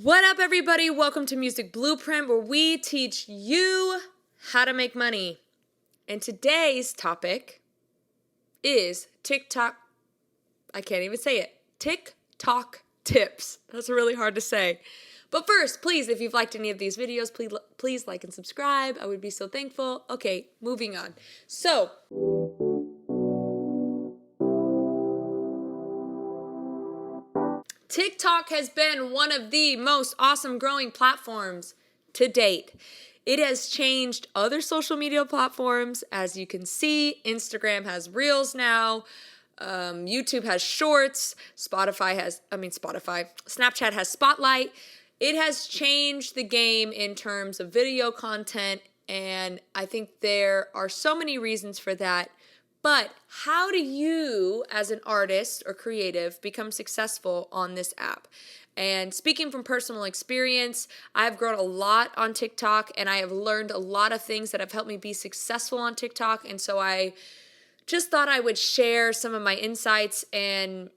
What up, everybody? Welcome to Music Blueprint, where we teach you how to make money. And today's topic is TikTok. I can't even say it. TikTok tips. That's really hard to say. But first, please, if you've liked any of these videos, please like and subscribe. I would be so thankful. Okay, moving on. So, TikTok has been one of the most awesome growing platforms to date. It has changed other social media platforms. As you can see, Instagram has Reels now. YouTube has Shorts. Snapchat has Spotlight. It has changed the game in terms of video content, and I think there are so many reasons for that. But how do you, as an artist or creative, become successful on this app? And speaking from personal experience, I've grown a lot on TikTok, and I have learned a lot of things that have helped me be successful on TikTok. And so I just thought I would share some of my insights and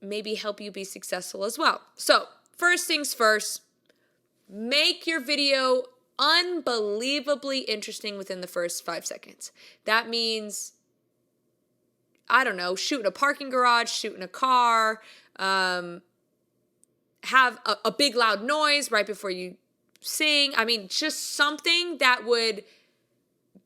maybe help you be successful as well. So, first things first, make your video unbelievably interesting within the first 5 seconds. That means, I don't know, shoot in a parking garage, shoot in a car, have a big loud noise right before you sing. I mean, just something that would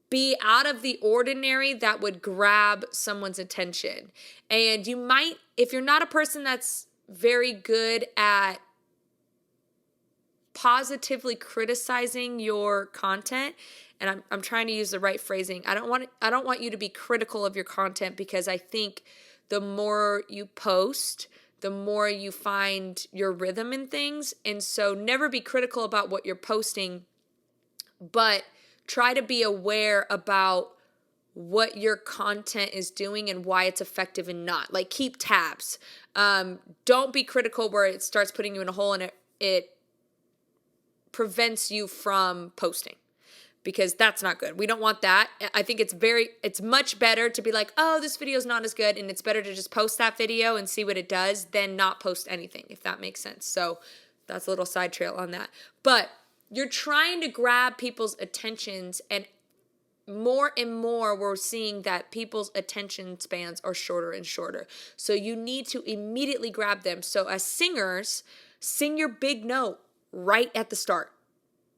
be out of the ordinary that would grab someone's attention. And you might, if you're not a person that's very good at positively criticizing your content, and I'm trying to use the right phrasing. I don't want you to be critical of your content, because I think the more you post, the more you find your rhythm in things. And so never be critical about what you're posting, but try to be aware about what your content is doing and why it's effective and not. Like, keep tabs. Don't be critical where it starts putting you in a hole and it prevents you from posting, because that's not good. We don't want that. I think it's much better to be like, oh, this video is not as good, and it's better to just post that video and see what it does than not post anything, if that makes sense. So that's a little side trail on that. But you're trying to grab people's attentions, and more we're seeing that people's attention spans are shorter and shorter. So you need to immediately grab them. So as singers, sing your big note right at the start.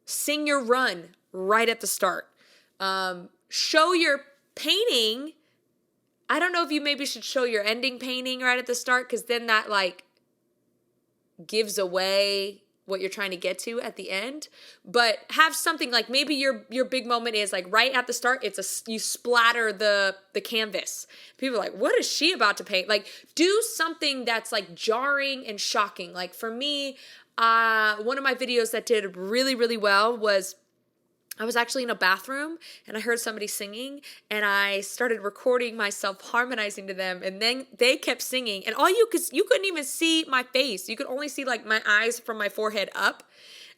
Sing your run right at the start. Show your painting. I don't know if you maybe should show your ending painting right at the start, because then that gives away what you're trying to get to at the end. But have something like, maybe your big moment is like right at the start. You splatter the canvas. People are like, what is she about to paint? Like, do something that's like jarring and shocking. Like, for me, one of my videos that did really, really well was, I was actually in a bathroom and I heard somebody singing, and I started recording myself harmonizing to them, and then they kept singing, and you couldn't even see my face. You could only see like my eyes from my forehead up,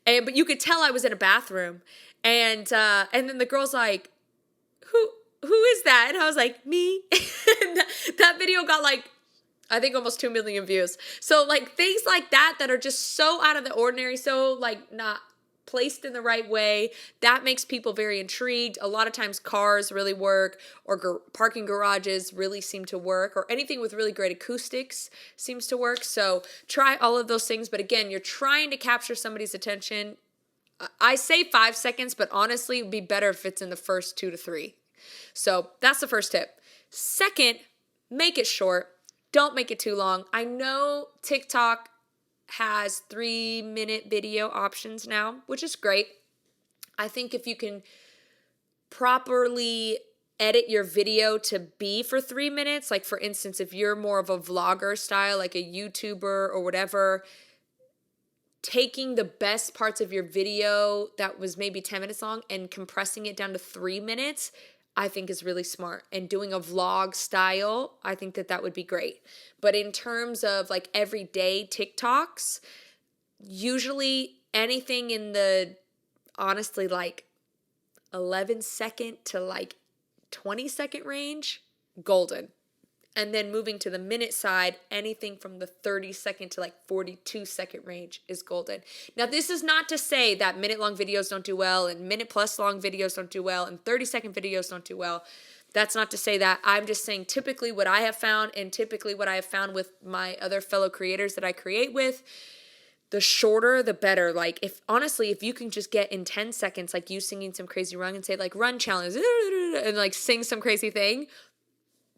but you could tell I was in a bathroom. And then the girl's like, who is that? And I was like, me. And that video got like, I think almost 2 million views. So like things like that are just so out of the ordinary, so like not placed in the right way, that makes people very intrigued. A lot of times cars really work, or parking garages really seem to work, or anything with really great acoustics seems to work. So try all of those things. But again, you're trying to capture somebody's attention. I say 5 seconds, but honestly, it would be better if it's in the first 2 to 3. So that's the first tip. Second, make it short. Don't make it too long. I know TikTok has 3-minute video options now, which is great. I think if you can properly edit your video to be for 3 minutes, like for instance, if you're more of a vlogger style, like a YouTuber or whatever, taking the best parts of your video that was maybe 10 minutes long and compressing it down to 3 minutes, I think is really smart. And doing a vlog style, I think that would be great. But in terms of like everyday TikToks, usually anything in the, honestly, like 11-second to like 20-second range, golden. And then moving to the minute side, anything from the 30-second to like 42-second range is golden. Now, this is not to say that minute-long videos don't do well and minute-plus long videos don't do well and 30-second videos don't do well. That's not to say that. I'm just saying typically what I have found, and typically what I have found with my other fellow creators that I create with, the shorter, the better. Like, if you can just get in 10 seconds, like you singing some crazy run and say like run challenge and like sing some crazy thing,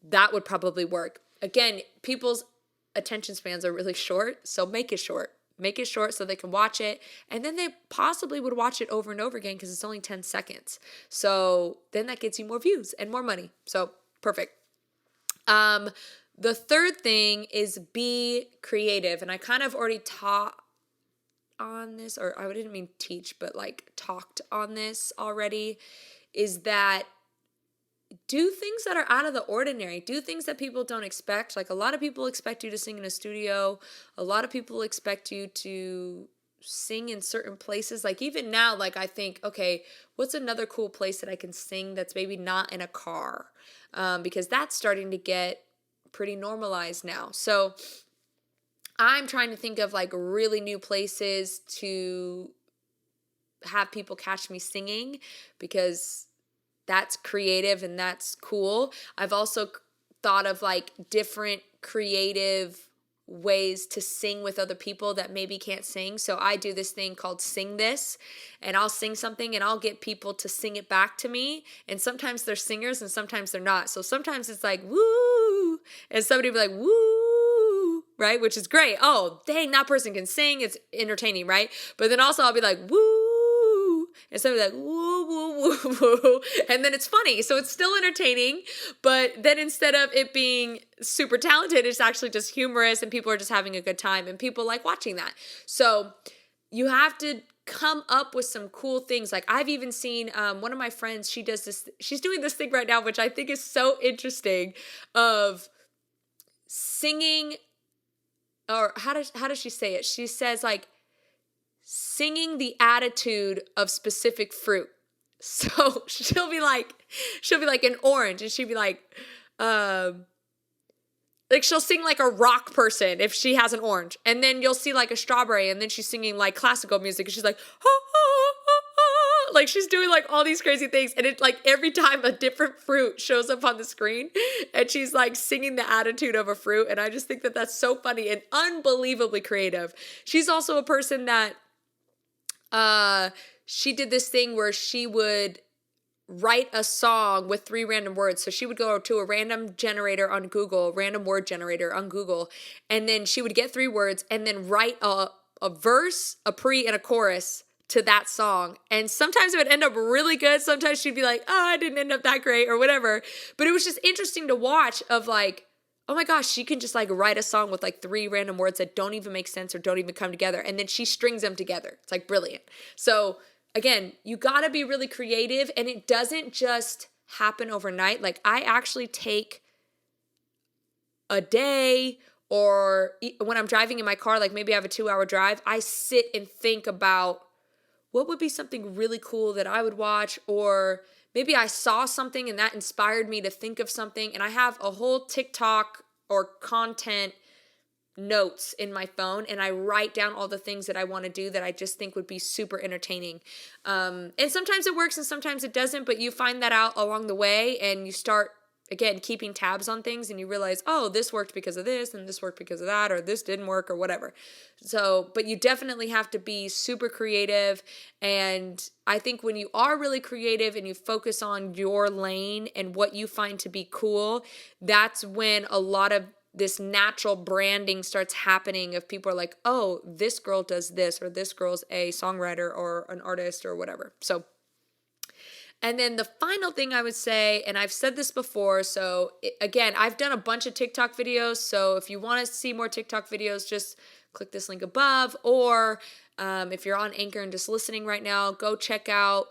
that would probably work. Again, people's attention spans are really short, so make it short. Make it short so they can watch it, and then they possibly would watch it over and over again because it's only 10 seconds. So then that gets you more views and more money. So perfect. The third thing is be creative, and I kind of already taught on this, or I didn't mean teach, but like talked on this already, is that do things that are out of the ordinary. Do things that people don't expect. Like, a lot of people expect you to sing in a studio. A lot of people expect you to sing in certain places. Like, even now, like, I think, okay, what's another cool place that I can sing that's maybe not in a car? Because that's starting to get pretty normalized now. So I'm trying to think of like really new places to have people catch me singing, because that's creative and that's cool. I've also thought of like different creative ways to sing with other people that maybe can't sing. So I do this thing called Sing This, and I'll sing something and I'll get people to sing it back to me. And sometimes they're singers and sometimes they're not. So sometimes it's like, woo, and somebody will be like, woo, right? Which is great. Oh, dang, that person can sing. It's entertaining, right? But then also I'll be like, woo, and somebody like, woo, woo, woo, woo. And then it's funny. So it's still entertaining, but then instead of it being super talented, it's actually just humorous and people are just having a good time and people like watching that. So you have to come up with some cool things. Like, I've even seen one of my friends, she's doing this thing right now, which I think is so interesting, of singing, or how does she say it? She says like, singing the attitude of specific fruit. So she'll be like an orange, and she'll be like she'll sing like a rock person if she has an orange, and then you'll see like a strawberry, and then she's singing like classical music, and she's like, like she's doing like all these crazy things, and it like every time a different fruit shows up on the screen, and she's like singing the attitude of a fruit, and I just think that that's so funny and unbelievably creative. She's also a person that she did this thing where she would write a song with 3 random words. So she would go to a random generator on Google, random word generator on Google, and then she would get 3 words and then write a verse, a pre, and a chorus to that song. And sometimes it would end up really good. Sometimes she'd be like, oh, I didn't end up that great or whatever. But it was just interesting to watch, of like, oh my gosh, she can just like write a song with like 3 random words that don't even make sense or don't even come together. And then she strings them together. It's like brilliant. So again, you got to be really creative, and it doesn't just happen overnight. Like, I actually take a day, or when I'm driving in my car, like maybe I have a 2-hour drive, I sit and think about what would be something really cool that I would watch, or maybe I saw something and that inspired me to think of something, and I have a whole TikTok or content notes in my phone, and I write down all the things that I want to do that I just think would be super entertaining. And sometimes it works and sometimes it doesn't, but you find that out along the way, and you start, again, keeping tabs on things, and you realize, oh, this worked because of this, and this worked because of that, or this didn't work, or whatever. So, but you definitely have to be super creative, and I think when you are really creative and you focus on your lane and what you find to be cool, that's when a lot of this natural branding starts happening, of people are like, oh, this girl does this, or this girl's a songwriter or an artist or whatever. So, and then the final thing I would say, and I've said this before, so again, I've done a bunch of TikTok videos, so if you want to see more TikTok videos, just click this link above, or if you're on Anchor and just listening right now, go check out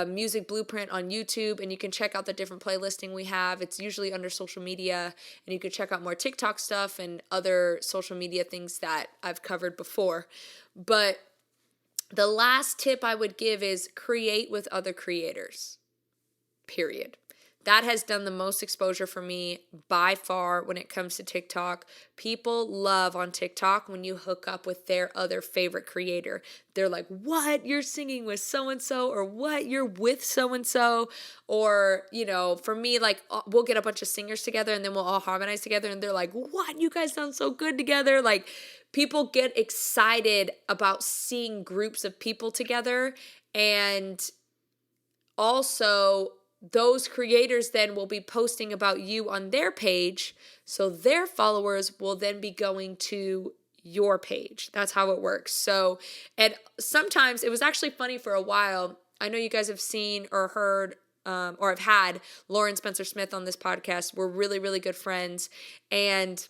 Music Blueprint on YouTube, and you can check out the different playlisting we have. It's usually under social media, and you can check out more TikTok stuff and other social media things that I've covered before. But the last tip I would give is create with other creators, period. that has done the most exposure for me by far when it comes to TikTok. People love on TikTok when you hook up with their other favorite creator. They're like, what? You're singing with so-and-so, or what? You're with so-and-so. Or, for me, like, we'll get a bunch of singers together and then we'll all harmonize together. And they're like, what? You guys sound so good together. Like, people get excited about seeing groups of people together. And also, those creators then will be posting about you on their page, so their followers will then be going to your page. That's how it works. So, and sometimes it was actually funny for a while. I know you guys have seen or heard or have had Lauren Spencer Smith on this podcast. We're really, really good friends. And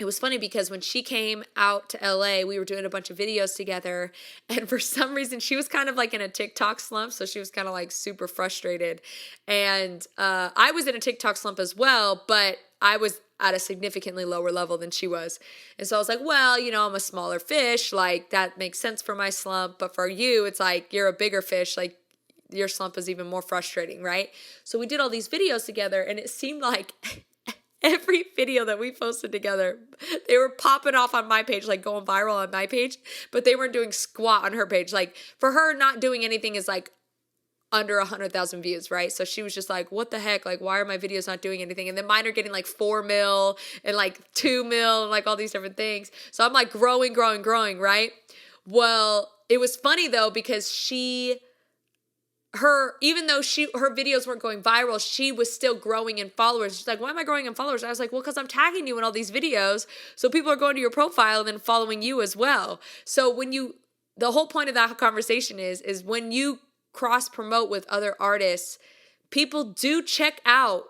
it was funny because when she came out to LA, we were doing a bunch of videos together. And for some reason, she was kind of like in a TikTok slump. So she was kind of like super frustrated. And I was in a TikTok slump as well, but I was at a significantly lower level than she was. And so I was like, well, I'm a smaller fish. Like, that makes sense for my slump. But for you, it's like you're a bigger fish. Like, your slump is even more frustrating, right? So we did all these videos together, and it seemed like every video that we posted together, they were popping off on my page, like going viral on my page, but they weren't doing squat on her page. Like, for her, not doing anything is like under 100,000 views, right? So she was just like, what the heck? Like, why are my videos not doing anything? And then mine are getting like 4 mil and like 2 mil and like all these different things. So I'm like growing, right? Well, it was funny though, because even though her videos weren't going viral, she was still growing in followers. She's like, why am I growing in followers? I was like, well, because I'm tagging you in all these videos. So people are going to your profile and then following you as well. So the whole point of that conversation is when you cross promote with other artists, people do check out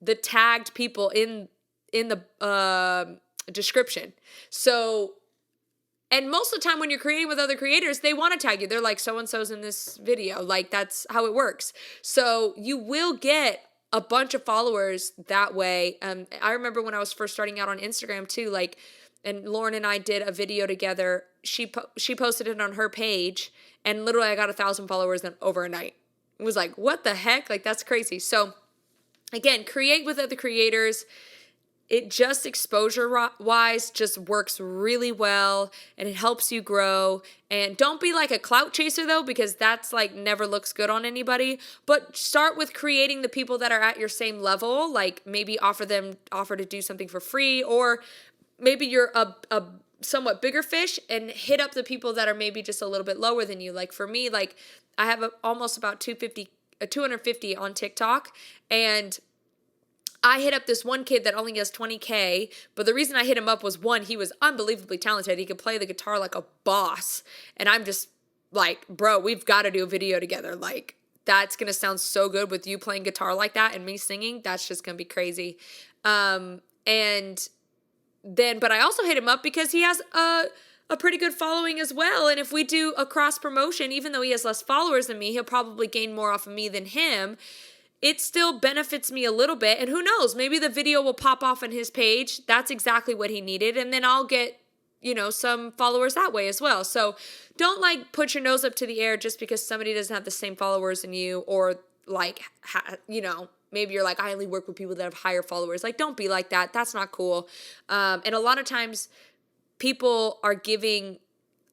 the tagged people in the description. So, and most of the time when you're creating with other creators, they want to tag you. They're like, so-and-so's in this video. Like, that's how it works. So you will get a bunch of followers that way. I remember when I was first starting out on Instagram too, like, and Lauren and I did a video together. She posted it on her page, and literally I got 1,000 followers over a night. It was like, what the heck? Like, that's crazy. So again, create with other creators. It just exposure-wise just works really well, and it helps you grow. And don't be like a clout chaser though, because that's like never looks good on anybody. But start with creating the people that are at your same level. Like, maybe offer to do something for free, or maybe you're a somewhat bigger fish and hit up the people that are maybe just a little bit lower than you. Like, for me, like, I have almost about 250 on TikTok, and I hit up this one kid that only has 20K, but the reason I hit him up was, one, he was unbelievably talented. He could play the guitar like a boss. And I'm just like, bro, we've got to do a video together. Like, that's going to sound so good with you playing guitar like that and me singing. That's just going to be crazy. But I also hit him up because he has a pretty good following as well. And if we do a cross promotion, even though he has less followers than me, he'll probably gain more off of me than him. It still benefits me a little bit. And who knows, maybe the video will pop off on his page. That's exactly what he needed. And then I'll get, some followers that way as well. So don't like put your nose up to the air just because somebody doesn't have the same followers than you, or like, maybe you're like, I only work with people that have higher followers. Like, don't be like that. That's not cool. And a lot of times people are giving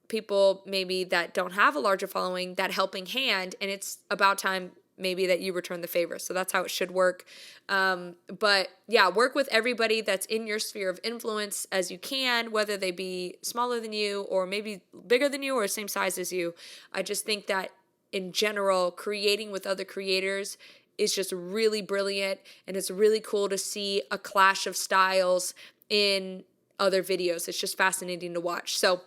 people maybe that don't have a larger following that helping hand. And it's about time maybe that you return the favor. So that's how it should work. But yeah, work with everybody that's in your sphere of influence as you can, whether they be smaller than you or maybe bigger than you or same size as you. I just think that in general, creating with other creators is just really brilliant. And it's really cool to see a clash of styles in other videos. It's just fascinating to watch. So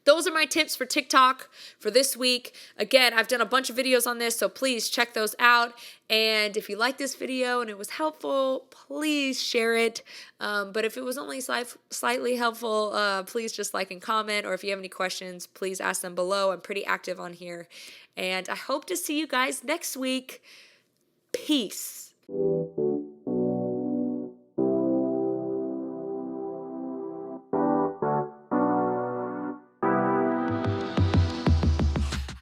those are my tips for TikTok for this week. Again, I've done a bunch of videos on this, so please check those out. And if you like this video and it was helpful, please share it. But if it was only slightly helpful, please just like and comment. Or if you have any questions, please ask them below. I'm pretty active on here. And I hope to see you guys next week. Peace.